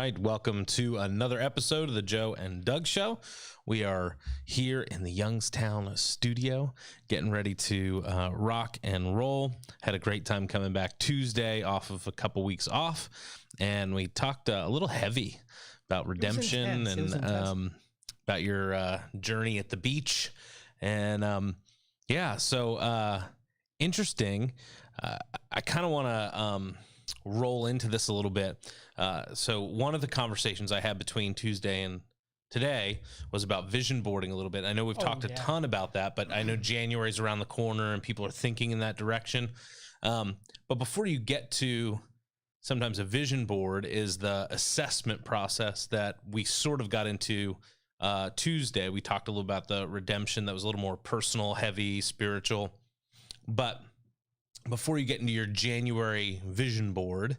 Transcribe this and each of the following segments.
right, welcome to another episode of the Joe and Doug Show. We are here in the Youngstown studio, getting ready to rock and roll. Had a great time coming back Tuesday off of a couple weeks off, and we talked a little heavy about redemption and about your journey at the beach. And interesting. I kind of want to roll into this a little bit. So one of the conversations I had between Tuesday and today was about vision boarding a little bit. I know we've talked a ton about that, but I know January's around the corner and people are thinking in that direction. But before you get to sometimes a vision board is the assessment process that we sort of got into Tuesday. We talked a little about the redemption that was a little more personal, heavy, spiritual. But before you get into your January vision board,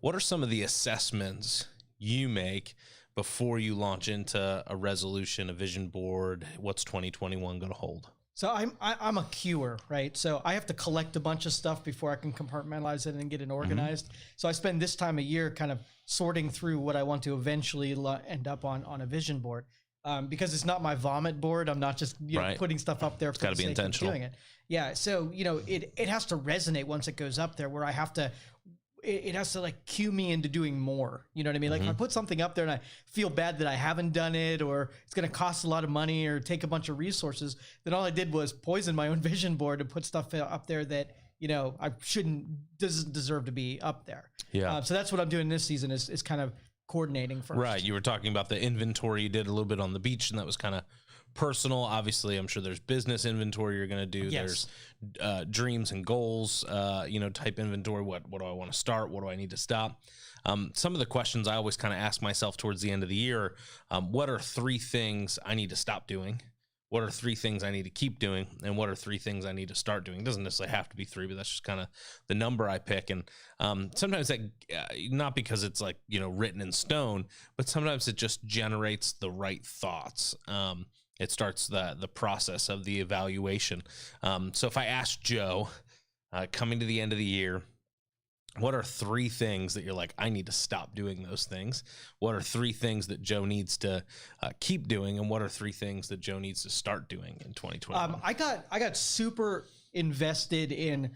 what are some of the assessments you make before you launch into a resolution, a vision board? What's 2021 going to hold? So I'm a queuer, right? So I have to collect a bunch of stuff before I can compartmentalize it and get it organized. Mm-hmm. So I spend this time of year kind of sorting through what I want to eventually end up on a vision board. Because it's not my vomit board. I'm not just putting stuff up there for the sake of doing it. Yeah. So, it has to resonate once it goes up there where I have to, it has to like cue me into doing more. You know what I mean? Like if I put something up there and I feel bad that I haven't done it, or it's going to cost a lot of money or take a bunch of resources, then all I did was poison my own vision board and put stuff up there that, I doesn't deserve to be up there. Yeah. So that's what I'm doing this season is kind of coordinating first. Right. You were talking about the inventory you did a little bit on the beach, and that was kind of personal. Obviously, I'm sure there's business inventory you're going to do. Yes. There's dreams and goals, type inventory. What do I want to start? What do I need to stop? Some of the questions I always kind of ask myself towards the end of the year, what are 3 things I need to stop doing? What are 3 things I need to keep doing? And what are 3 things I need to start doing? It doesn't necessarily have to be 3, but that's just kind of the number I pick. And sometimes that, not because it's like, written in stone, but sometimes it just generates the right thoughts. It starts the process of the evaluation. So if I ask Joe, coming to the end of the year, what are 3 things that you're like, I need to stop doing those things? What are 3 things that Joe needs to keep doing? And what are 3 things that Joe needs to start doing in 2021? I got super invested in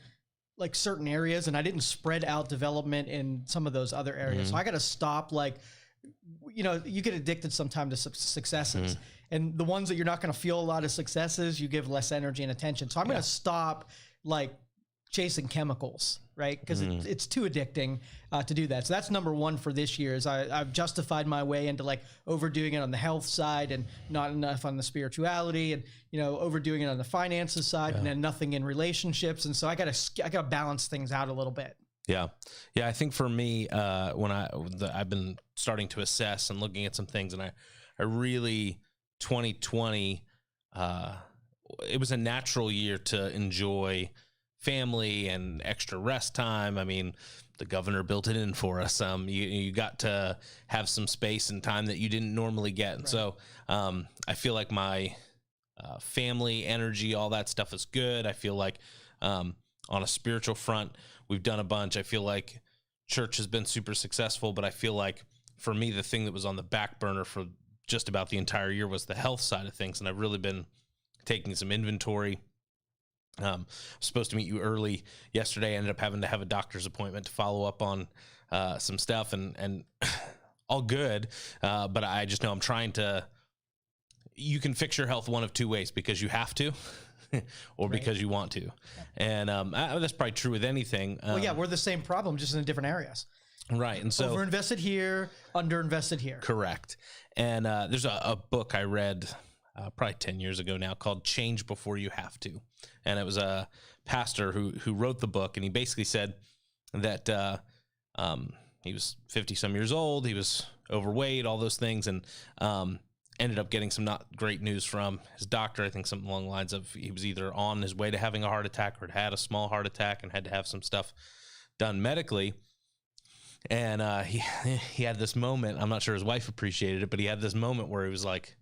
like certain areas, and I didn't spread out development in some of those other areas. So I got to stop, like, you get addicted sometimes to successes, and the ones that you're not going to feel a lot of successes, you give less energy and attention. So I'm going to stop like chasing chemicals, right? Because it's too addicting to do that. So that's number 1 for this year. Is I've justified my way into like overdoing it on the health side and not enough on the spirituality, and overdoing it on the finances side, and then nothing in relationships. And so I gotta balance things out a little bit. Yeah. I think for me, when I've been starting to assess and looking at some things, and I really 2020, it was a natural year to enjoy family and extra rest time. I mean, the governor built it in for us. You got to have some space and time that you didn't normally get. And so I feel like my family energy, all that stuff is good. I feel like on a spiritual front, we've done a bunch. I feel like church has been super successful, but I feel like for me, the thing that was on the back burner for just about the entire year was the health side of things. And I've really been taking some inventory. I was supposed to meet you early yesterday. I ended up having to have a doctor's appointment to follow up on some stuff, and all good. But I just know I'm trying to, you can fix your health one of 2 ways: because you have to, or because you want to. And that's probably true with anything. We're the same problem, just in different areas. Right. And so overinvested here, underinvested here. Correct. And there's a book I read probably 10 years ago now called Change Before You Have To. And it was a pastor who wrote the book. And he basically said that he was 50 some years old. He was overweight, all those things. And ended up getting some not great news from his doctor. I think something along the lines of he was either on his way to having a heart attack or had a small heart attack and had to have some stuff done medically. And he had this moment. I'm not sure his wife appreciated it, but he had this moment where he was like,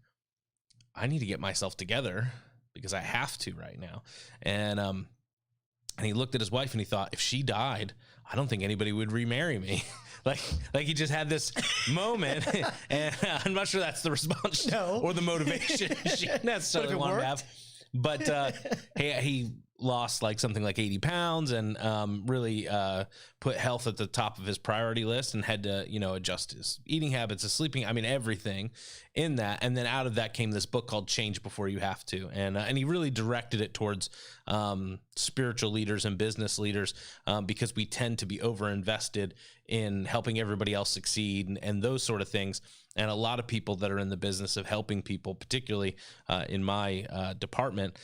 I need to get myself together because I have to right now. And And he looked at his wife and he thought, if she died, I don't think anybody would remarry me. like he just had this moment, and I'm not sure that's the response or the motivation she necessarily wanted to have. But he lost like something like 80 pounds and really put health at the top of his priority list, and had to, adjust his eating habits, his sleeping, everything in that. And then out of that came this book called Change Before You Have to. And he really directed it towards spiritual leaders and business leaders, because we tend to be overinvested in helping everybody else succeed and those sort of things. And a lot of people that are in the business of helping people, particularly in my department,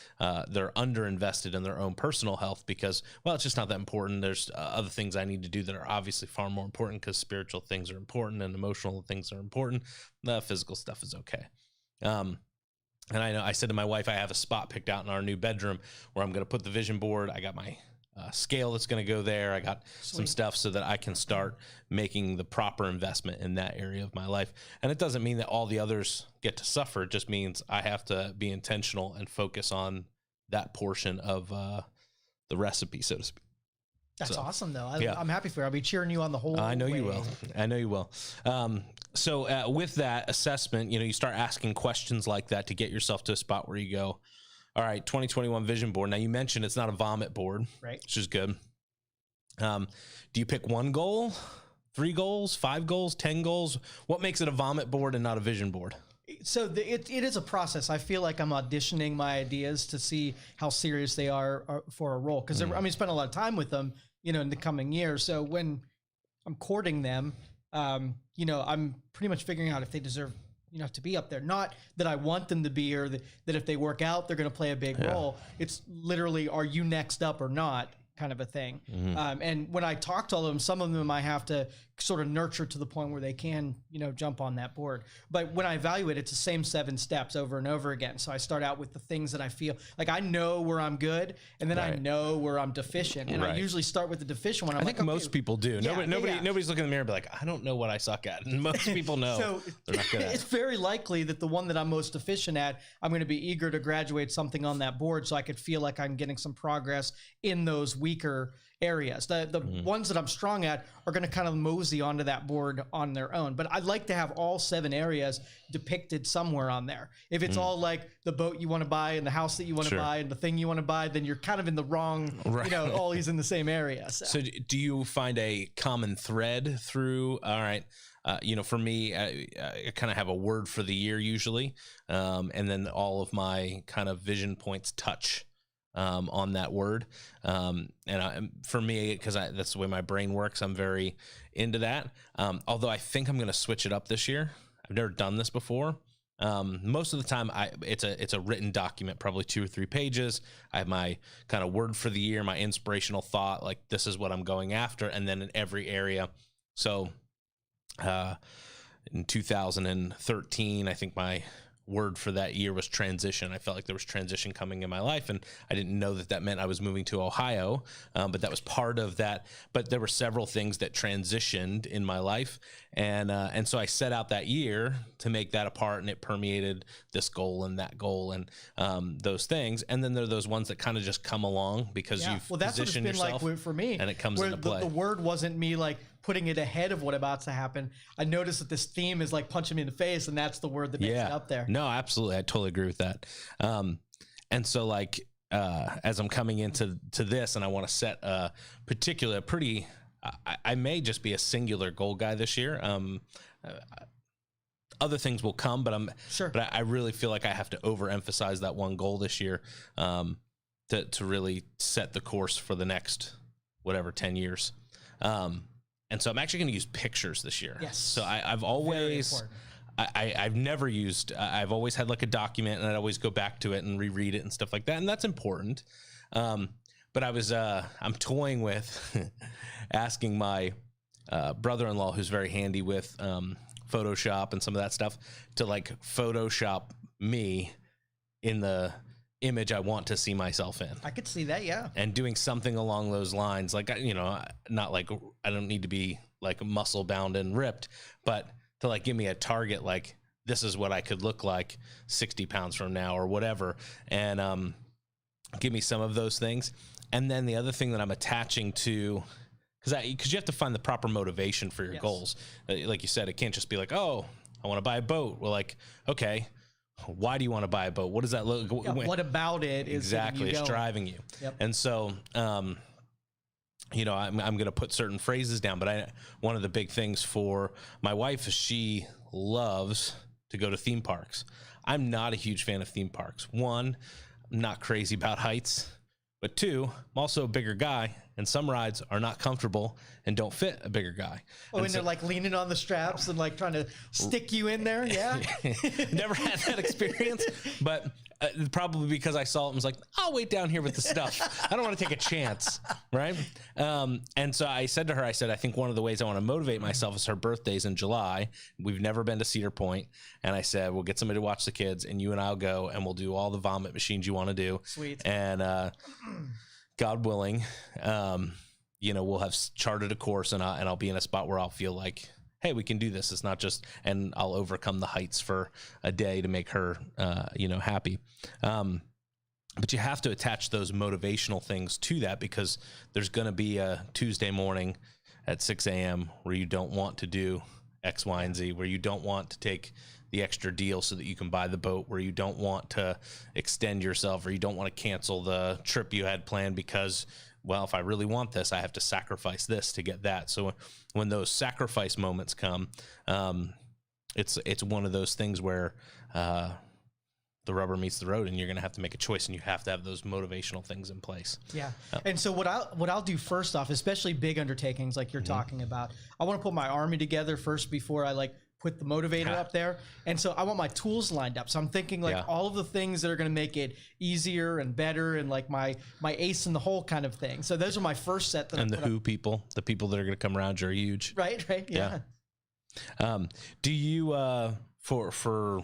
they're underinvested in their own personal health because, well, it's just not that important. There's other things I need to do that are obviously far more important, because spiritual things are important and emotional things are important. The physical stuff is okay. And I said to my wife, I have a spot picked out in our new bedroom where I'm going to put the vision board. I got my scale that's going to go there. I got some stuff so that I can start making the proper investment in that area of my life. And it doesn't mean that all the others get to suffer. It just means I have to be intentional and focus on that portion of the recipe, so to speak. That's awesome, though. Yeah. I'm happy for you. I'll be cheering you on the whole I know way. you will. I know you will. So with that assessment, you start asking questions like that to get yourself to a spot where you go, all right, 2021 vision board. Now, you mentioned it's not a vomit board, right? Which is good. Do you pick one goal, 3 goals, 5 goals, 10 goals? What makes it a vomit board and not a vision board? So it is a process. I feel like I'm auditioning my ideas to see how serious they are for a role. Because spend a lot of time with them, in the coming year. So when I'm courting them, I'm pretty much figuring out if they deserve, to be up there. Not that I want them to be, or that if they work out, they're going to play a big role. It's literally, are you next up or not, kind of a thing. And when I talk to all of them, some of them I have to sort of nurture to the point where they can, jump on that board. But when I evaluate, it's the same 7 steps over and over again. So I start out with the things that I feel like I know where I'm good, and then I know where I'm deficient. And I usually start with the deficient one. I think most people do. Nobody's looking in the mirror and be like, I don't know what I suck at. And most people know so they're not good at it. It's very likely that the one that I'm most deficient at, I'm going to be eager to graduate something on that board so I could feel like I'm getting some progress in those weaker areas. The ones that I'm strong at are going to kind of mosey onto that board on their own. But I'd like to have all 7 areas depicted somewhere on there. If it's all like the boat you want to buy and the house that you want to buy and the thing you want to buy, then you're kind of in the wrong, always in the same area. So do you find a common thread through, all right, for me, I kind of have a word for the year usually. And then all of my kind of vision points touch on that word. For me, because that's the way my brain works, I'm very into that. Although I think I'm going to switch it up this year. I've never done this before. Most of the time it's a written document, probably 2 or 3 pages. I have my kind of word for the year, my inspirational thought, like this is what I'm going after. And then in every area. So, in 2013, I think my word for that year was transition. I felt like there was transition coming in my life, and I didn't know that meant I was moving to Ohio, but that was part of that. But there were several things that transitioned in my life, and so I set out that year to make that a part, and it permeated this goal and that goal and those things. And then there are those ones that kind of just come along because you've positioned yourself. Like for me, and it comes into play. The word wasn't me like putting it ahead of what about to happen. I noticed that this theme is like punching me in the face, and that's the word that makes it up there. No, absolutely. I totally agree with that. And so like, as I'm coming into this and I want to set a particular I may just be a singular goal guy this year. Other things will come, but but I really feel like I have to overemphasize that one goal this year, to really set the course for the next, 10 years. And so I'm actually going to use pictures this year. Yes. So I've always, I've never used, I've always had like a document, and I'd always go back to it and reread it and stuff like that. And that's important. But I'm toying with asking my brother-in-law, who's very handy with Photoshop and some of that stuff, to like Photoshop me in the image I want to see myself in. I could see that, yeah. And doing something along those lines, like, not like, I don't need to be like muscle bound and ripped, but to like give me a target, like this is what I could look like 60 pounds from now or whatever. And give me some of those things. And then the other thing that I'm attaching to, because you have to find the proper motivation for your goals. Like you said, it can't just be like, oh, I want to buy a boat. Well, like, okay, why do you want to buy a boat? What does that look like? Yeah, what about it is exactly it's driving you? Yep. And so, you know, I'm going to put certain phrases down, but one of the big things for my wife is she loves to go to theme parks. I'm not a huge fan of theme parks. One, I'm not crazy about heights, but two, I'm also a bigger guy, and some rides are not comfortable and don't fit a bigger guy. Oh, and they're like leaning on the straps and like trying to stick you in there. Yeah. Never had that experience, but probably because I saw it and was like, I'll wait down here with the stuff. I don't want to take a chance. Right. And so I said to her, I said, I think one of the ways I want to motivate myself is her birthday's in July. We've never been to Cedar Point. And I said, we'll get somebody to watch the kids and you and I'll go and we'll do all the vomit machines you want to do. Sweet. And, God willing, you know, we'll have charted a course and I'll be in a spot where I'll feel like, hey, we can do this. It's not just, and I'll overcome the heights for a day to make her, you know, happy. But you have to attach those motivational things to that because there's going to be a Tuesday morning at 6 a.m. where you don't want to do X, Y, and Z, where you don't want to take the extra deal so that you can buy the boat, where you don't want to extend yourself, or you don't want to cancel the trip you had planned because, well, if I really want this, I have to sacrifice this to get that. So when those sacrifice moments come, it's one of those things where the rubber meets the road, and you're going to have to make a choice, and you have to have those motivational things in place. Yeah. And so what I'll do first off, especially big undertakings like you're talking about, I want to put my army together first before I like put the motivator up there. And so I want my tools lined up. So I'm thinking like all of the things that are going to make it easier and better and like my ace in the hole kind of thing. So those are my first set. That and the who people, the people that are going to come around you are huge. Right. Yeah. Do you, for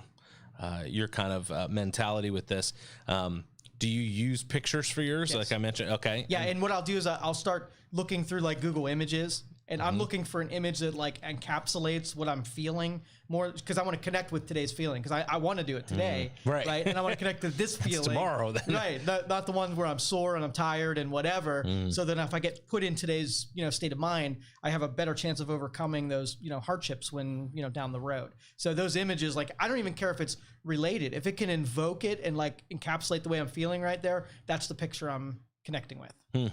your kind of mentality with this, do you use pictures for yours? Yes. Like I mentioned? Okay. Yeah. And what I'll do is I'll start looking through like Google Images. And I'm looking for an image that like encapsulates what I'm feeling more because I want to connect with today's feeling because I want to do it today, right? And I want to connect to this feeling tomorrow, then. right? Not the one where I'm sore and I'm tired and whatever. So then if I get put in today's state of mind, I have a better chance of overcoming those hardships when down the road. So those images, like I don't even care if it's related, if it can invoke it and like encapsulate the way I'm feeling right there, that's the picture I'm connecting with.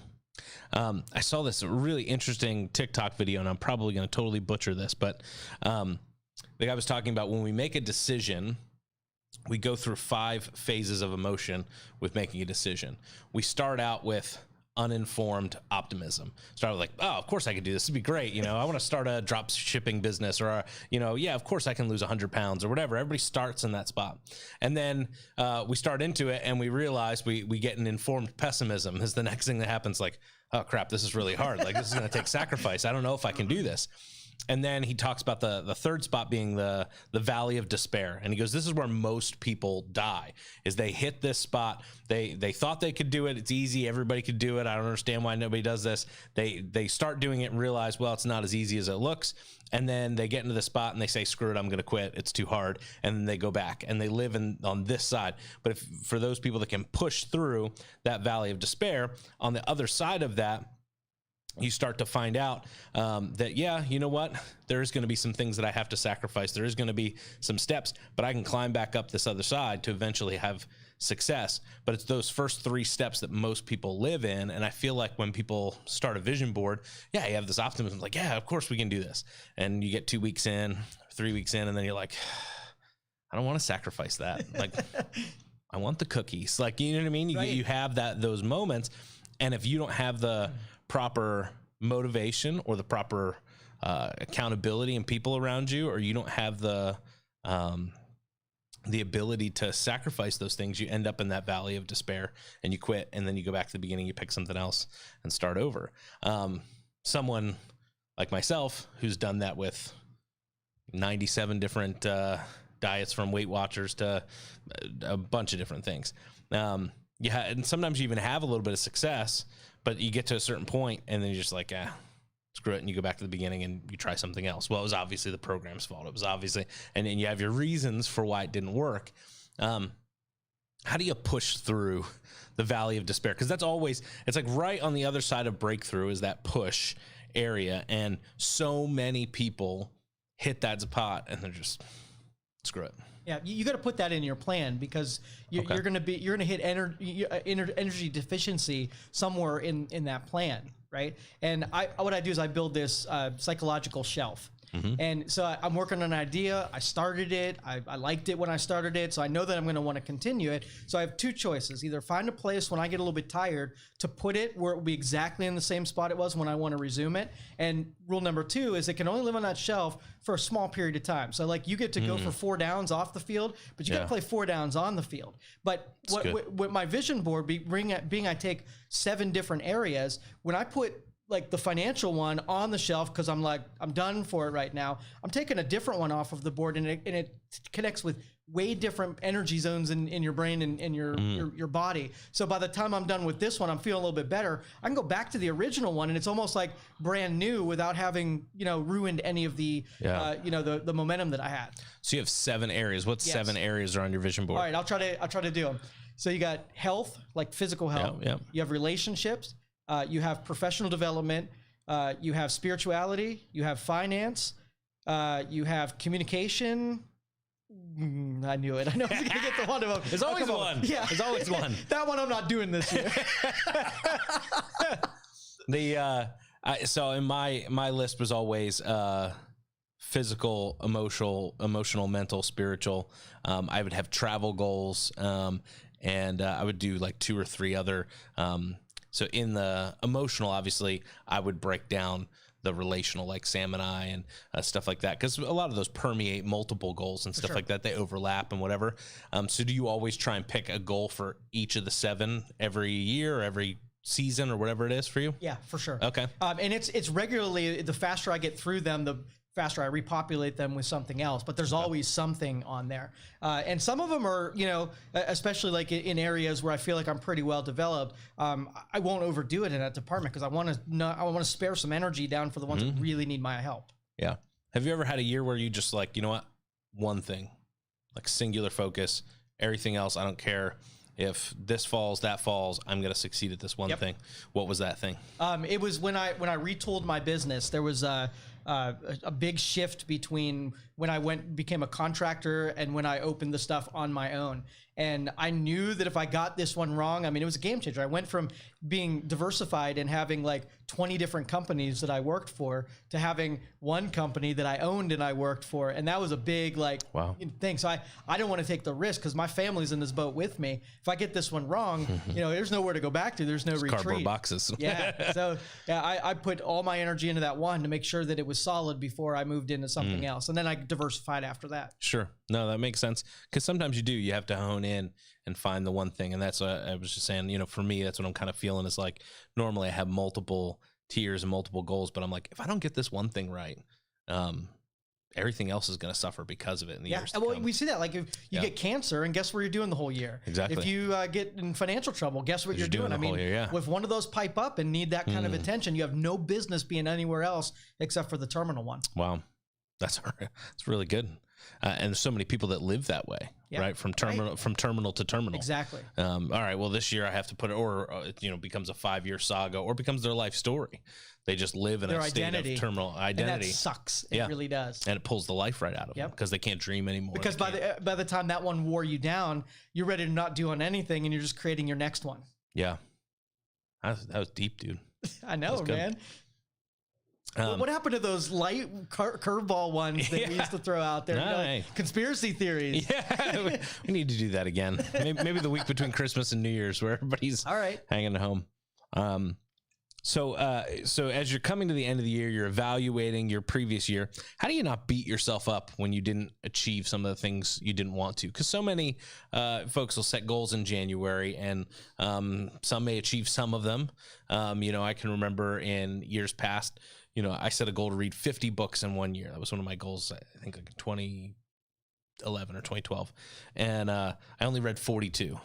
I saw this really interesting TikTok video, and I'm probably going to totally butcher this, but the guy was talking about when we make a decision, we go through 5 phases of emotion with making a decision. We start out with uninformed optimism. Start with like, oh, of course I could do this. It'd be great. I want to start a drop shipping business, or, yeah, of course I can lose 100 pounds or whatever. Everybody starts in that spot. And then we start into it and we realize we get an informed pessimism is the next thing that happens. Like, oh crap, this is really hard. Like this is going to take sacrifice. I don't know if I can do this. And then he talks about the third spot being the valley of despair. And he goes, this is where most people die, is they hit this spot. They thought they could do it. It's easy. Everybody could do it. I don't understand why nobody does this. They start doing it and realize, well, it's not as easy as it looks. And then they get into the spot and they say, screw it, I'm going to quit. It's too hard. And then they go back and they live on this side. But for those people that can push through that valley of despair, on the other side of that, you start to find out that, yeah, you know what? There is going to be some things that I have to sacrifice. There is going to be some steps, but I can climb back up this other side to eventually have success. But it's those first 3 steps that most people live in. And I feel like when people start a vision board, yeah, you have this optimism, like, yeah, of course we can do this. And you get 2 weeks in, 3 weeks in, and then you're like, I don't want to sacrifice that. Like, I want the cookies. Like, you know what I mean? You have those moments. And if you don't have the proper motivation or the proper accountability and people around you, or you don't have the ability to sacrifice those things, you end up in that valley of despair and you quit, and then you go back to the beginning, you pick something else and start over. Someone like myself who's done that with 97 different diets, from Weight Watchers to a bunch of different things. Yeah, and sometimes you even have a little bit of success, but you get to a certain point and then you're just like, screw it. And you go back to the beginning and you try something else. Well, it was obviously the program's fault. It was obviously, and then you have your reasons for why it didn't work. how do you push through the valley of despair? Because that's always, it's like right on the other side of breakthrough is that push area. And so many people hit that spot and they're just, screw it. Yeah, you got to put that in your plan because you're going to hit energy deficiency somewhere in that plan, right? And what I do is I build this psychological shelf. And so I'm working on an idea. I started it. I liked it when I started it. So I know that I'm going to want to continue it. So I have two choices. Either find a place when I get a little bit tired to put it where it will be exactly in the same spot it was when I want to resume it. And rule number two is it can only live on that shelf for a small period of time. So like you get to go for 4 downs off the field, but you got to play 4 downs on the field. But what my vision board being I take 7 different areas, when I put like the financial one on the shelf because I'm like, I'm done for it right now. I'm taking a different one off of the board and it connects with way different energy zones in your brain and your body. So by the time I'm done with this one, I'm feeling a little bit better. I can go back to the original one and it's almost like brand new without having, ruined any of the, the momentum that I had. So you have 7 areas. What 7 areas are on your vision board? All right. I'll try to do them. So you got health, like physical health. Yeah. You have relationships. You have professional development, you have spirituality, you have finance, you have communication. I knew it. I know I was going to get the one of them. There's always one. Yeah. There's always one. That one I'm not doing this year. So in my list was always physical, emotional, mental, spiritual. I would have travel goals, and I would do like 2 or 3 other. So in the emotional, obviously, I would break down the relational, like Sam and I, and stuff like that, because a lot of those permeate multiple goals and stuff like that. They overlap and whatever. So do you always try and pick a goal for each of the 7 every year or every season or whatever it is for you? Yeah, for sure. Okay. And it's regularly, the faster I get through them, the faster I repopulate them with something else, but there's always something on there. And some of them are, especially like in areas where I feel like I'm pretty well developed, I won't overdo it in that department because I want to spare some energy down for the ones that really need my help. Yeah. Have you ever had a year where you just like, you know what, one thing, like singular focus, everything else, I don't care if this falls, that falls, I'm going to succeed at this one thing. What was that thing? It was when I retooled my business. There was a big shift between when I became a contractor and when I opened the stuff on my own. And I knew that if I got this one wrong, I mean, it was a game changer. I went from being diversified and having like 20 different companies that I worked for to having one company that I owned and I worked for. And that was a big thing. So I don't want to take the risk because my family's in this boat with me. If I get this one wrong, there's nowhere to go back to. There's no retreat. Cardboard boxes. Yeah. So I put all my energy into that one to make sure that it was solid before I moved into something else. And then I diversified after that. Sure. No, that makes sense. Because sometimes you have to hone in and find the one thing. And that's what I was just saying, for me, that's what I'm kind of feeling is like, normally I have multiple tiers and multiple goals, but I'm like, if I don't get this one thing right, everything else is going to suffer because of it in the years to come. We see that. Like if you get cancer, and guess what you're doing the whole year? Exactly. If you get in financial trouble, guess what you're doing? The whole year, if one of those pipe up and need that kind of attention, you have no business being anywhere else except for the terminal one. Wow. That's really good. And there's so many people that live that way, right? From terminal to terminal. Exactly. All right. Well, this year I have to put it, or it becomes a 5-year saga, or becomes their life story. They just live in their a state of terminal identity. And that sucks. It really does. And it pulls the life right out of them because they can't dream anymore. Because by the time that one wore you down, you're ready to not do on anything, and you're just creating your next one. Yeah. That was deep, dude. I know, man. What happened to those light curveball ones that we used to throw out there? Conspiracy theories. Yeah, we need to do that again. Maybe the week between Christmas and New Year's, where everybody's hanging at home. So as you're coming to the end of the year, you're evaluating your previous year. How do you not beat yourself up when you didn't achieve some of the things you didn't want to? Because so many folks will set goals in January, and some may achieve some of them. I can remember in years past, I set a goal to read 50 books in 1 year. That was one of my goals, I think like 2011 or 2012. And I only read 42.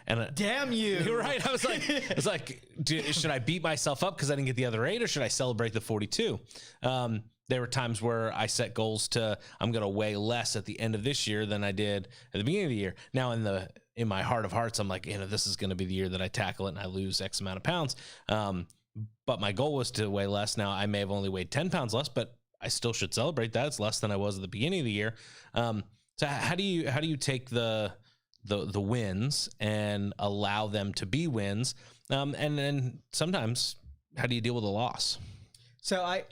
And damn you. You're right. I was like, should I beat myself up because I didn't get the other 8, or should I celebrate the 42? There were times where I set goals to, I'm going to weigh less at the end of this year than I did at the beginning of the year. Now in the in my heart of hearts, I'm like, this is going to be the year that I tackle it and I lose X amount of pounds. But my goal was to weigh less. Now I may have only weighed 10 pounds less, but I still should celebrate that. It's less than I was at the beginning of the year. So how do you take the wins and allow them to be wins? And then sometimes, how do you deal with a loss? So I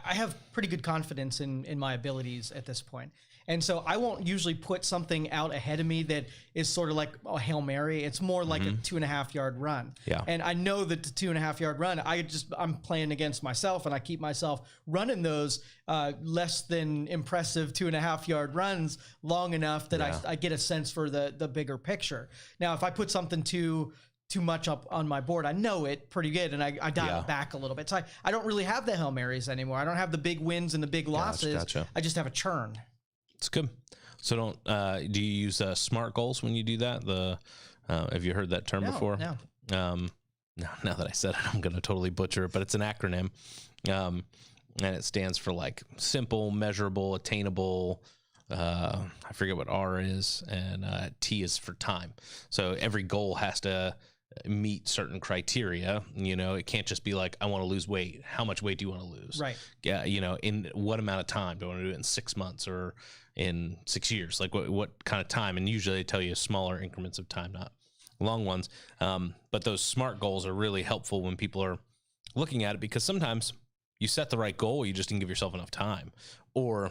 have pretty good confidence in my abilities at this point. And so I won't usually put something out ahead of me that is sort of like a Hail Mary. It's more like a 2.5 yard run. Yeah. And I know that the 2.5 yard run, I'm playing against myself, and I keep myself running those less than impressive 2.5 yard runs long enough that I get a sense for the bigger picture. Now, if I put something too much up on my board, I know it pretty good, and I dial it back a little bit. So I don't really have the Hail Marys anymore. I don't have the big wins and the big losses. Gotcha. I just have a churn. It's good. So do you use SMART goals when you do that? Have you heard that term before? No. Now that I said it, I'm going to totally butcher it, but it's an acronym. And it stands for like simple, measurable, attainable. I forget what R is, and T is for time. So every goal has to meet certain criteria. It can't just be like, I want to lose weight. How much weight do you want to lose? Right. Yeah. In what amount of time? Do I want to do it in 6 months or in 6 years? Like what kind of time? And usually they tell you smaller increments of time, not long ones. But those SMART goals are really helpful when people are looking at it, because sometimes you set the right goal, you just didn't give yourself enough time, or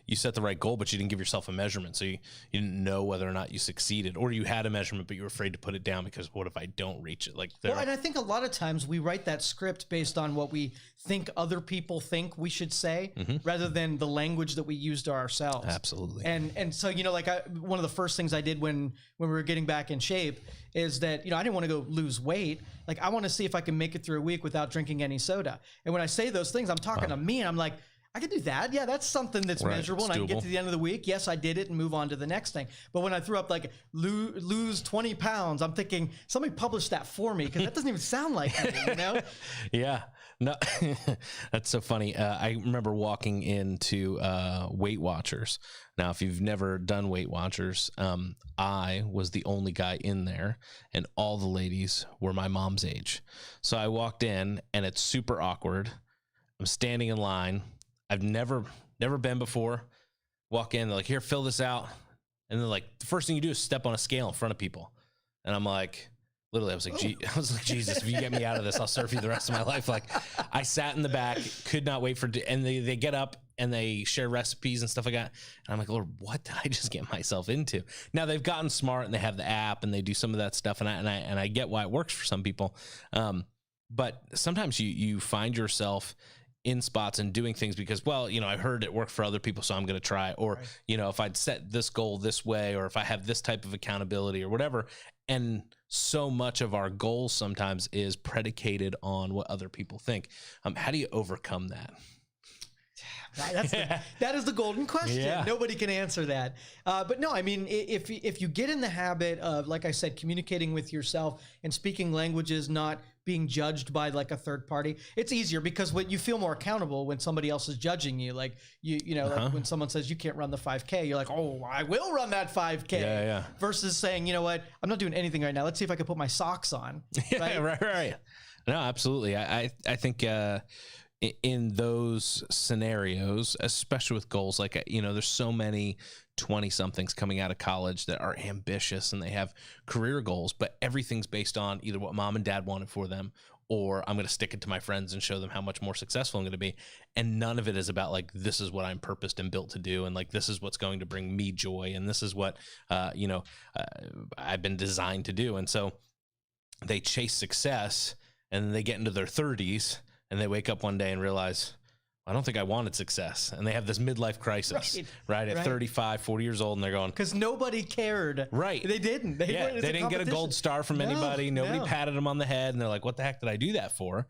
you set the right goal, but you didn't give yourself a measurement. So you didn't know whether or not you succeeded, or you had a measurement, but you were afraid to put it down because what if I don't reach it? And I think a lot of times we write that script based on what we think other people think we should say, rather than the language that we use to ourselves. Absolutely. And so, one of the first things I did when we were getting back in shape is that, I didn't want to go lose weight. Like, I want to see if I can make it through a week without drinking any soda. And when I say those things, I'm talking to me, and I'm like, I can do that. Yeah, that's something that's measurable, and I can get to the end of the week. Yes, I did it, and move on to the next thing. But when I threw up like lose 20 pounds, I'm thinking somebody published that for me, because that doesn't even sound like me, Yeah. No, that's so funny. I remember walking into Weight Watchers. Now, if you've never done Weight Watchers, I was the only guy in there, and all the ladies were my mom's age. So I walked in, and it's super awkward. I'm standing in line. I've never been before. Walk in, they're like, here, fill this out. And they're like, the first thing you do is step on a scale in front of people. And I'm like, literally, I was like, Jesus, if you get me out of this, I'll serve you the rest of my life. Like, I sat in the back, could not wait and they get up and they share recipes and stuff like that. And I'm like, Lord, what did I just get myself into? Now they've gotten smart, and they have the app, and they do some of that stuff. And I get why it works for some people. But sometimes you find yourself in spots and doing things because, I heard it worked for other people, so I'm going to try. Or, if I'd set this goal this way, or if I have this type of accountability or whatever. And so much of our goals sometimes is predicated on what other people think. How do you overcome that? That is the golden question. Yeah. Nobody can answer that. But no, I mean, if you get in the habit of, like I said, communicating with yourself and speaking languages, not being judged by like a third party, it's easier, because when you feel more accountable when somebody else is judging you, like like when someone says you can't run the 5K, you're like, oh, I will run that 5K. Yeah. Versus saying, you know what, I'm not doing anything right now. Let's see if I can put my socks on. Right. No, absolutely. I think in those scenarios, especially with goals, like, there's so many 20-somethings coming out of college that are ambitious and they have career goals, but everything's based on either what mom and dad wanted for them, or I'm going to stick it to my friends and show them how much more successful I'm going to be. And none of it is about like, this is what I'm purposed and built to do. And like, this is what's going to bring me joy. And this is what, I've been designed to do. And so they chase success, and then they get into their 30s, and they wake up one day and realize, I don't think I wanted success. And they have this midlife crisis, right? At 35, 40 years old, and they're going, because nobody cared. Right. They didn't. They didn't get a gold star from anybody. Nobody patted them on the head. And they're like, what the heck did I do that for?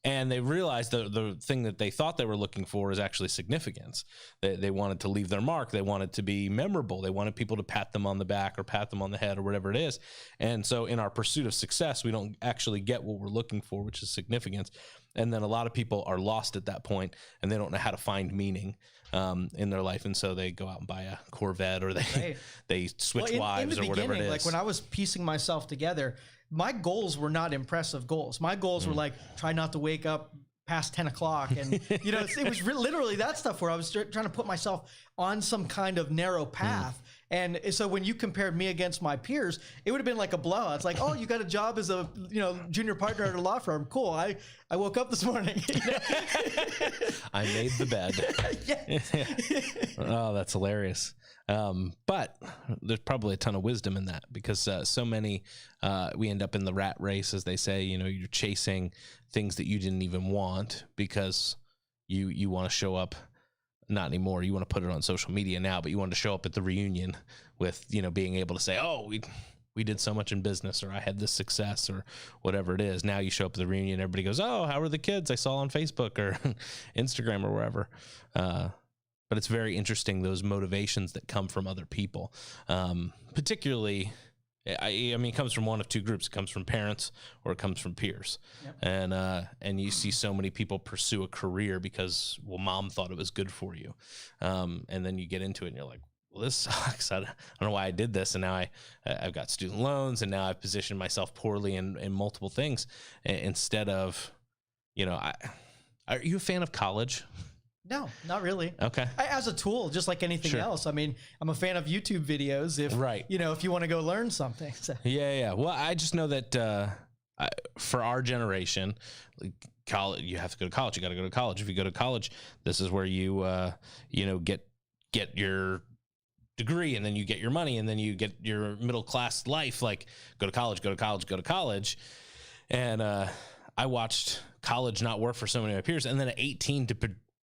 And they realized the thing that they thought they were looking for is actually significance. They wanted to leave their mark. They wanted to be memorable. They wanted people to pat them on the back or pat them on the head or whatever it is. And so in our pursuit of success, we don't actually get what we're looking for, which is significance. And then a lot of people are lost at that point and they don't know how to find meaning in their life. And so they go out and buy a Corvette, or they switch wives, or whatever it is. Like when I was piecing myself together, my goals were not impressive goals. My goals were like, try not to wake up past 10 o'clock. And, you know, it was literally that stuff where I was trying to put myself on some kind of narrow path. And so when you compared me against my peers, it would have been like a blowout. It's like, oh, you got a job as a, you know, junior partner at a law firm. Cool. I woke up this morning. I made the bed. Oh, that's hilarious. But there's probably a ton of wisdom in that, because so many, we end up in the rat race, as they say. You know, you're chasing things that you didn't even want because you want to show up. Not anymore. You want to put it on social media now, but you wanted to show up at the reunion with, you know, being able to say, oh, we did so much in business, or I had this success, or whatever it is. Now you show up at the reunion, everybody goes, oh, how are the kids I saw on Facebook or Instagram or wherever. But it's very interesting, those motivations that come from other people. Particularly, I mean, it comes from one of two groups. It comes from parents, or it comes from peers. Yep. And you see so many people pursue a career because, well, mom thought it was good for you. And then you get into it and you're like, well, this sucks. I don't know why I did this. And now I've got student loans, and now I've positioned myself poorly in multiple things instead of, you know, are you a fan of college? No, not really. Okay. As a tool, just like anything else. I mean, I'm a fan of YouTube videos if, you know, if you want to go learn something. So. Yeah. Well, I just know that for our generation, college, you have to go to college. You got to go to college. If you go to college, this is where you, you know, get your degree, and then you get your money, and then you get your middle class life. Like, go to college, go to college, go to college. And I watched college not work for so many of my peers. And then at 18 to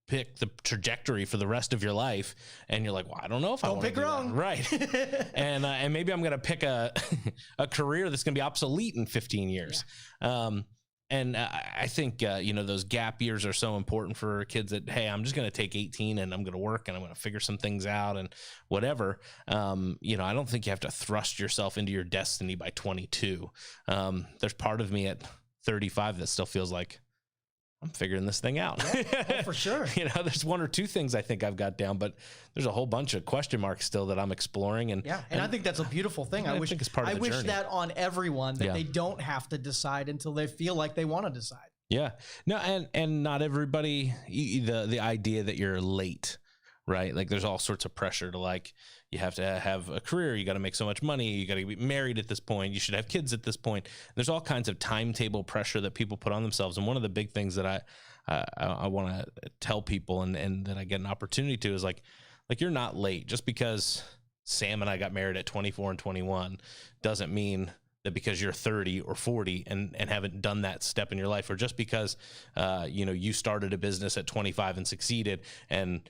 pick the trajectory for the rest of your life, and you're like, well, I don't know if I want to do that. Right. And maybe I'm going to pick a career that's going to be obsolete in 15 years. Yeah. And I think, you know, those gap years are so important for kids that, hey, I'm just going to take 18 and I'm going to work and I'm going to figure some things out and whatever. You know, I don't think you have to thrust yourself into your destiny by 22. There's part of me at 35 that still feels like, I'm figuring this thing out. Yeah, oh, for sure. You know, there's one or two things I think I've got down, but there's a whole bunch of question marks still that I'm exploring. And I think that's a beautiful thing. I wish it's part of the journey. That on everyone, that they don't have to decide until they feel like they want to decide. Yeah. No, and not everybody, the idea that you're late, right? Like, there's all sorts of pressure to, like, you have to have a career. You got to make so much money. You got to be married at this point. You should have kids at this point. There's all kinds of timetable pressure that people put on themselves. And one of the big things that I want to tell people, and that I get an opportunity to, is like you're not late. Just because Sam and I got married at 24 and 21 doesn't mean that because you're 30 or 40 and haven't done that step in your life, or just because, you know, you started a business at 25 and succeeded, and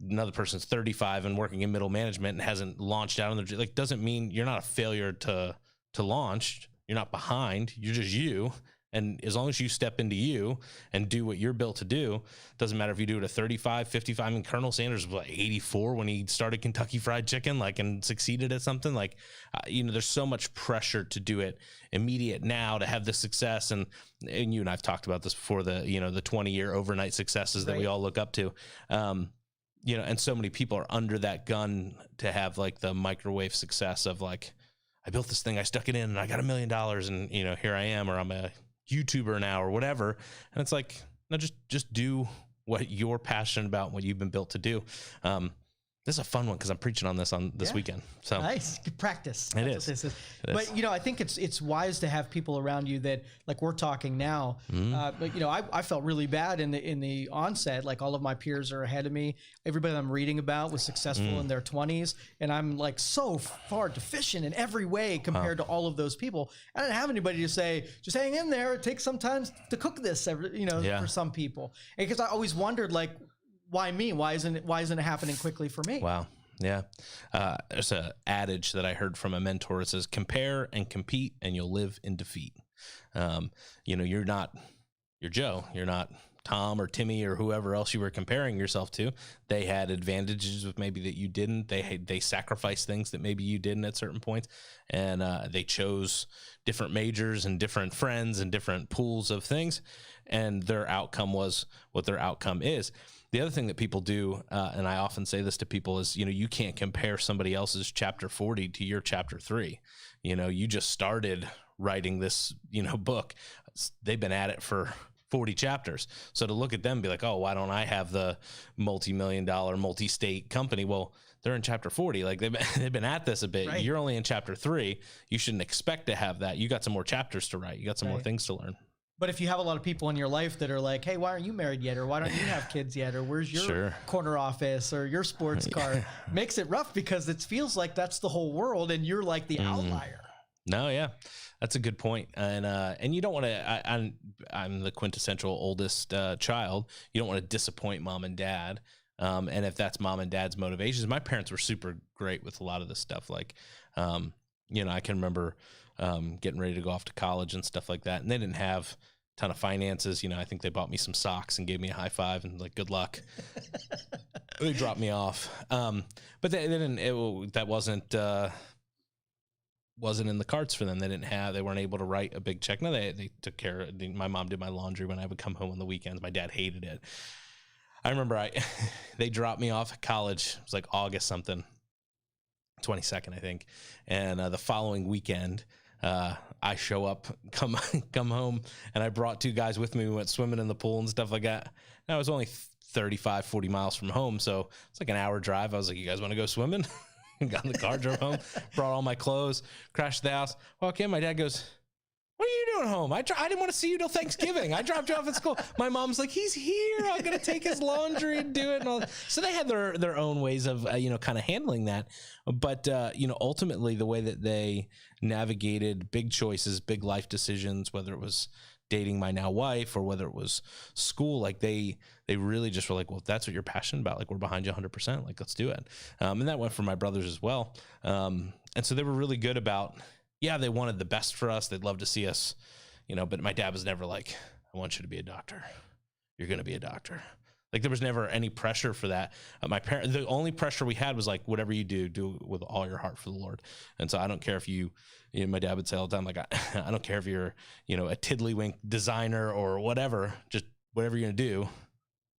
another person's 35 and working in middle management and hasn't launched out on their, like, doesn't mean you're not a failure to launch. You're not behind. You're just you. And as long as you step into you and do what you're built to do, doesn't matter if you do it at 35, 55. I mean, Colonel Sanders was like 84 when he started Kentucky Fried Chicken, like, and succeeded at something. Like, you know, there's so much pressure to do it immediate now, to have the success. And you and I've talked about this before, the 20-year overnight successes that we all look up to. You know, and so many people are under that gun to have, like, the microwave success of, like, I built this thing, I stuck it in, and I got $1 million, and, you know, here I am, or I'm a YouTuber now, or whatever. And it's like, no, just do what you're passionate about and what you've been built to do. This is a fun one because I'm preaching on this weekend. So nice. Good practice. That's it is. But, you know, I think it's wise to have people around you that, like we're talking now, but, you know, I felt really bad in the onset. Like, all of my peers are ahead of me. Everybody I'm reading about was successful in their 20s. And I'm, like, so far deficient in every way compared to all of those people. I didn't have anybody to say, just hang in there. It takes some time to cook this, for some people. And because I always wondered, like, why me? Why isn't it happening quickly for me? Wow. Yeah. There's an adage that I heard from a mentor. It says, compare and compete and you'll live in defeat. You know, you're Joe. You're not Tom or Timmy or whoever else you were comparing yourself to, they had advantages with maybe that you didn't. They sacrificed things that maybe you didn't at certain points, and they chose different majors and different friends and different pools of things, and their outcome was what their outcome is. The other thing that people do, and I often say this to people, is, you can't compare somebody else's chapter 40 to your chapter 3. You just started writing this, book. They've been at it for 40 chapters. So to look at them and be like, oh, why don't I have the multi-million-dollar, multi-state company? Well, they're in chapter 40. Like they've been at this a bit. Right. You're only in chapter 3. You shouldn't expect to have that. You got some more chapters to write. You got some more things to learn. But if you have a lot of people in your life that are like, hey, why aren't you married yet? Or why don't you have kids yet? Or where's your corner office or your sports car? Makes it rough because it feels like that's the whole world and you're like the outlier. No, yeah, that's a good point. And you don't want to, I'm the quintessential oldest child. You don't want to disappoint mom and dad. And if that's mom and dad's motivations, my parents were super great with a lot of this stuff. Like, I can remember getting ready to go off to college and stuff like that. And they didn't have a ton of finances. I think they bought me some socks and gave me a high five and like, good luck. They dropped me off. But they didn't, that wasn't in the cards for them. They weren't able to write a big check. No, they took care of, my mom did my laundry when I would come home on the weekends. My dad hated it. I remember they dropped me off at college. It was like August something, 22nd, I think. And the following weekend, I show up, come home, and I brought 2 guys with me. We went swimming in the pool and stuff like that. And I was only 35, 40 miles from home. So it's like an hour drive. I was like, you guys want to go swimming? Got in the car, drove home, brought all my clothes, crashed the house. Walk in, my dad goes, what are you doing home? I didn't want to see you till Thanksgiving. I dropped you off at school. My mom's like, he's here. I'm going to take his laundry and do it. And all. So they had their own ways of, kind of handling that. But, ultimately the way that they navigated big choices, big life decisions, whether it was dating my now wife or whether it was school, like they really just were like, well, if that's what you're passionate about, like we're behind you 100%, like let's do it. And that went for my brothers as well. And so they were really good about, they wanted the best for us. They'd love to see us, but my dad was never like, I want you to be a doctor. You're going to be a doctor. Like there was never any pressure for that. The only pressure we had was like, whatever you do with all your heart for the Lord. And so I don't care if my dad would say all the time, like, I don't care if you're, a tiddlywink designer or whatever, just whatever you're going to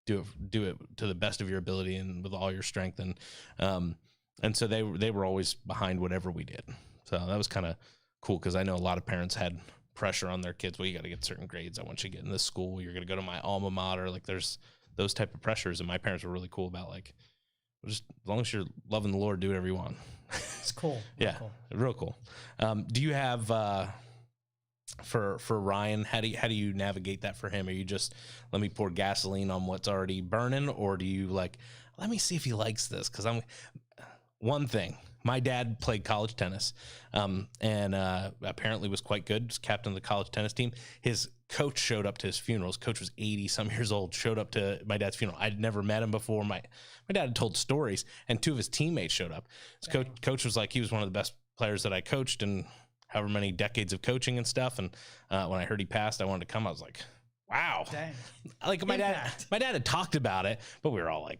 do it to the best of your ability and with all your strength. And so they were always behind whatever we did. So that was kind of cool. Cause I know a lot of parents had pressure on their kids. Well, you got to get certain grades. I want you to get in this school. You're going to go to my alma mater. Like there's those type of pressures. And my parents were really cool about like, just as long as you're loving the Lord, do whatever you want. It's cool. Yeah. Cool. Real cool. Do you have, for Ryan, how do you navigate that for him? Are you just, let me pour gasoline on what's already burning? Or do you like, let me see if he likes this? Cause one thing, my dad played college tennis, and apparently was quite good. Was captain of the college tennis team. His coach showed up to his funeral. His coach was 80 some years old, showed up to my dad's funeral. I'd never met him before. My dad had told stories, and 2 of his teammates showed up. His coach was like, he was one of the best players that I coached in however many decades of coaching and stuff. And when I heard he passed, I wanted to come. I was like, wow. Dang. Like my dad had talked about it, but we were all like,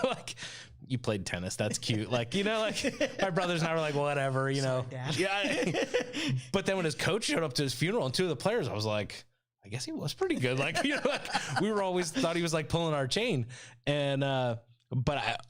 like, you played tennis. That's cute. Like, like my brothers and I were like, whatever, Sorry, Dad. Yeah. But then when his coach showed up to his funeral and 2 of the players, I was like, I guess he was pretty good. Like, like we were always thought he was like pulling our chain. And,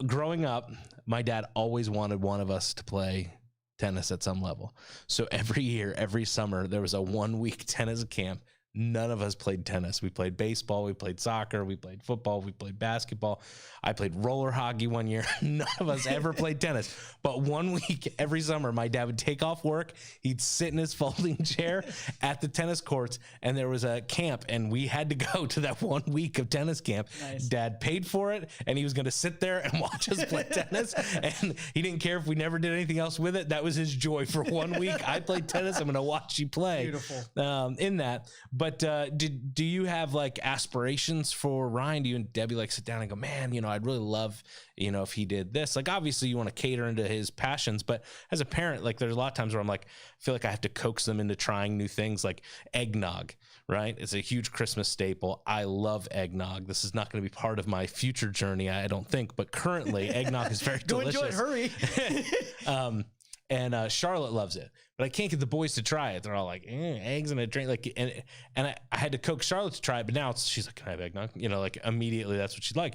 growing up, my dad always wanted one of us to play tennis at some level. So every year, every summer, there was a 1-week tennis camp. None of us played tennis. We played baseball, we played soccer, we played football, we played basketball. I played roller hockey one year. None of us ever played tennis. But 1 week every summer, my dad would take off work. He'd sit in his folding chair at the tennis courts, and there was a camp, and we had to go to that 1 week of tennis camp. Nice. Dad paid for it, and he was going to sit there and watch us play tennis, and he didn't care if we never did anything else with it. That was his joy for 1 week. I played tennis. I'm going to watch you play. Beautiful. In that. But do you have like aspirations for Ryan? Do you and Debbie like sit down and go, man, I'd really love, if he did this? Like, obviously you want to cater into his passions, but as a parent, like there's a lot of times where I'm like, I feel like I have to coax them into trying new things, like eggnog, right? It's a huge Christmas staple. I love eggnog. This is not going to be part of my future journey, I don't think, but currently eggnog is very delicious. Enjoy it, hurry. And Charlotte loves it, but I can't get the boys to try it. They're all like, eggs and a drink. Like, and I had to coax Charlotte to try it, but now she's like, can I have eggnog? Like immediately that's what she'd like.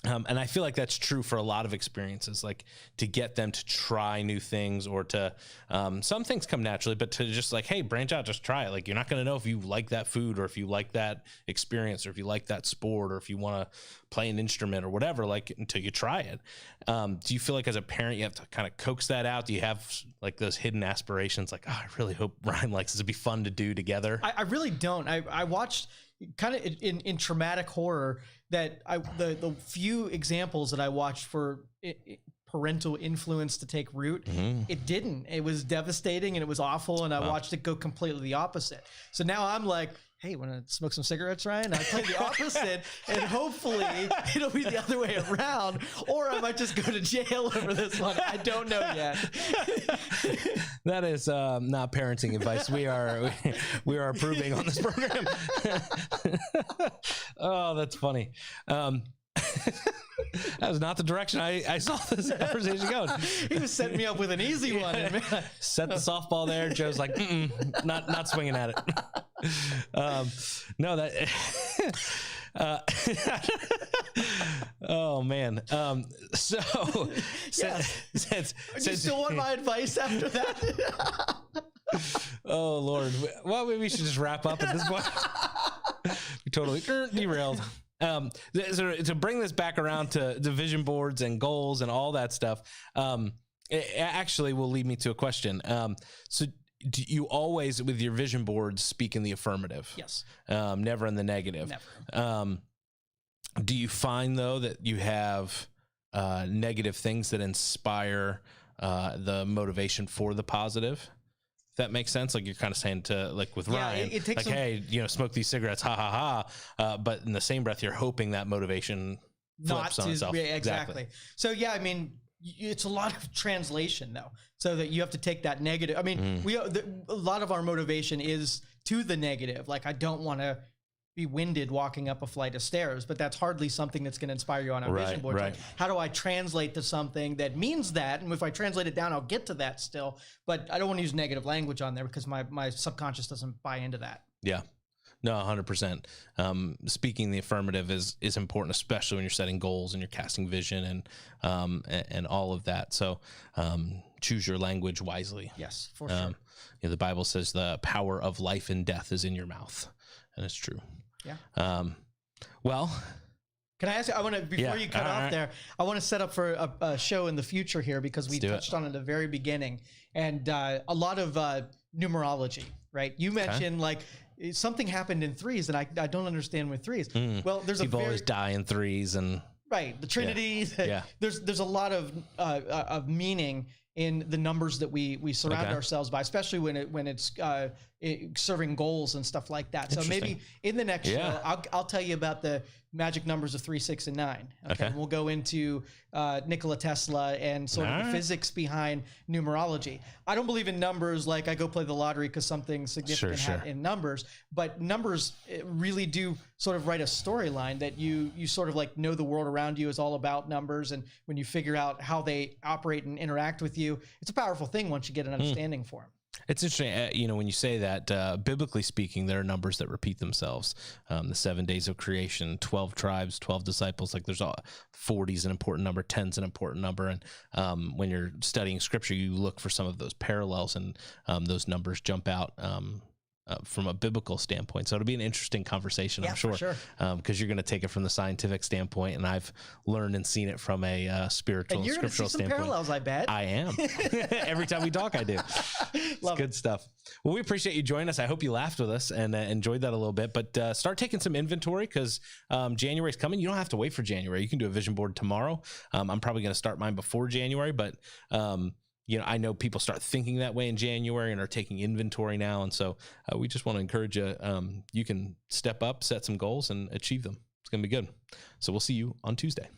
And I feel like that's true for a lot of experiences, like to get them to try new things or to, some things come naturally, but to just like, hey, branch out, just try it. Like, you're not going to know if you like that food or if you like that experience or if you like that sport or if you want to play an instrument or whatever, like until you try it. Do you feel like as a parent, you have to kind of coax that out? Do you have like those hidden aspirations? Like, I really hope Ryan likes this. It'd be fun to do together. I really don't. I watched kind of in traumatic horror that the few examples that I watched for parental influence to take root, it didn't. It was devastating and it was awful, and I watched it go completely the opposite. So now I'm like, hey, want to smoke some cigarettes, Ryan? I play the opposite, and hopefully it'll be the other way around, or I might just go to jail over this one. I don't know yet. That is not parenting advice. We are approving on this program. Oh, that's funny. That was not the direction I saw this conversation going. He was setting me up with an easy one. Set the softball there. Joe's like, not swinging at it. No, that. Oh man. So since you still want my advice after that? Oh Lord. Well, maybe we should just wrap up at this point. We totally derailed. So to bring this back around to the vision boards and goals and all that stuff, it actually will lead me to a question. So do you always, with your vision boards, speak in the affirmative? Yes. Never in the negative. Never. Do you find though that you have negative things that inspire the motivation for the positive? If that makes sense. Like you're kind of saying to like with Ryan, it takes like, hey, smoke these cigarettes, ha ha ha. But in the same breath, you're hoping that motivation flips on itself. Yeah, exactly. So yeah, I mean, it's a lot of translation though, so that you have to take that negative. I mean, a lot of our motivation is to the negative. Like I don't want to be winded walking up a flight of stairs, but that's hardly something that's going to inspire you on a vision board. Right. Like, how do I translate to something that means that? And if I translate it down, I'll get to that still, but I don't want to use negative language on there because my subconscious doesn't buy into that. Yeah. No, 100%. Speaking the affirmative is important, especially when you're setting goals and you're casting vision and all of that. So choose your language wisely. Yes, for sure. The Bible says the power of life and death is in your mouth, and it's true. Yeah. Well, can I ask you, before you cut off there, I want to set up for a show in the future here because we touched on it at the very beginning, and a lot of numerology, right? You mentioned like something happened in threes, and I don't understand with threes. Well, there's people always die in threes, and right, the Trinity. Yeah. There's a lot of meaning in the numbers that we surround ourselves by, especially when it's serving goals and stuff like that. So maybe in the next show, I'll tell you about the magic numbers of 3, 6, and 9. Okay. And we'll go into Nikola Tesla and sort of the physics behind numerology. I don't believe in numbers like I go play the lottery because something significant in numbers, but numbers really do sort of write a storyline that you sort of like know the world around you is all about numbers. And when you figure out how they operate and interact with you, it's a powerful thing once you get an understanding for them. It's interesting, when you say that, biblically speaking, there are numbers that repeat themselves. The 7 days of creation, 12 tribes, 12 disciples, like there's 40 is an important number, 10 is an important number. And when you're studying scripture, you look for some of those parallels, and those numbers jump out from a biblical standpoint. So it'll be an interesting conversation, I'm sure. Because you're going to take it from the scientific standpoint, and I've learned and seen it from a spiritual and scriptural standpoint. Parallels, I bet. I am. Every time we talk, I do. It's good stuff. Well, we appreciate you joining us. I hope you laughed with us and enjoyed that a little bit. But start taking some inventory because January is coming. You don't have to wait for January. You can do a vision board tomorrow. I'm probably going to start mine before January, but I know people start thinking that way in January and are taking inventory now. And so we just want to encourage you. You can step up, set some goals, and achieve them. It's going to be good. So we'll see you on Tuesday.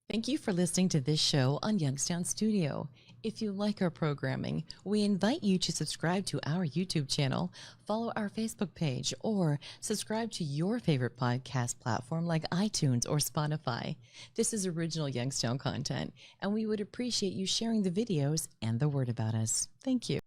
Thank you for listening to this show on Youngstown Studio. If you like our programming, we invite you to subscribe to our YouTube channel, follow our Facebook page, or subscribe to your favorite podcast platform like iTunes or Spotify. This is original Youngstown content, and we would appreciate you sharing the videos and the word about us. Thank you.